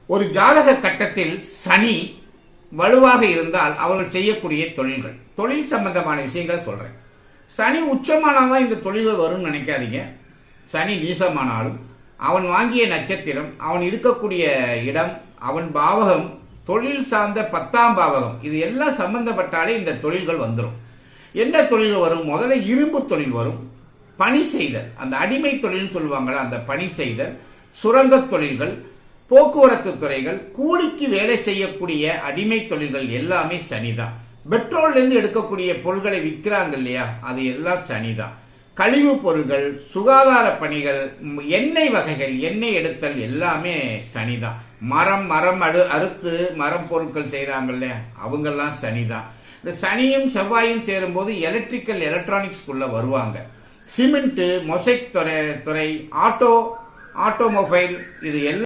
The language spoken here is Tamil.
ஒரு ஜாதக கட்டத்தில் சனி வலுவாக இருந்தால் அவர்கள் செய்யக்கூடிய தொழில் சம்பந்தமான விஷயங்களை சொல்றேன். சனி உச்சமானாதான் இந்த தொழில்கள் வரும்னு நினைக்காதீங்க. சனி நீசமானாலும் அவன் வாங்கிய நட்சத்திரம், அவன் இருக்கக்கூடிய இடம், அவன் பாவகம், தொழில் சார்ந்த 10ஆம் பாவகம், இது எல்லாம் சம்பந்தப்பட்டாலே இந்த தொழில்கள் வந்துடும். என்ன தொழில் வரும்? முதல்ல இரும்பு தொழில் வரும், பணி செய்தல், அந்த அடிமை தொழில் சொல்லுவாங்களா, அந்த பணி செய்தல், சுரங்க தொழில்கள், போக்குவரத்து துறைகள், கூலிக்கு வேலை செய்யக்கூடிய அடிமை தொழில்கள் எல்லாமே சனிதான். பெட்ரோல்ல இருந்து எடுக்கக்கூடிய பொருட்களை விற்கிறாங்க இல்லையா, அது எல்லாம் சனிதான். கழிவு பொருட்கள், சுகாதார பணிகள், எண்ணெய் வகைகள், எண்ணெய் எடுத்தல் எல்லாமே சனிதான். மரம் அறுத்து மரம் பொருட்கள் செய்யறாங்க இல்லையா, அவங்கெல்லாம் சனிதான். இந்த சனியும் செவ்வாயும் சேரும் போது எலக்ட்ரானிக்ஸ் குள்ள வருவாங்க. சிமெண்ட், மொசைக் துறை, ஆட்டோமொபைல், இது எல்லாம்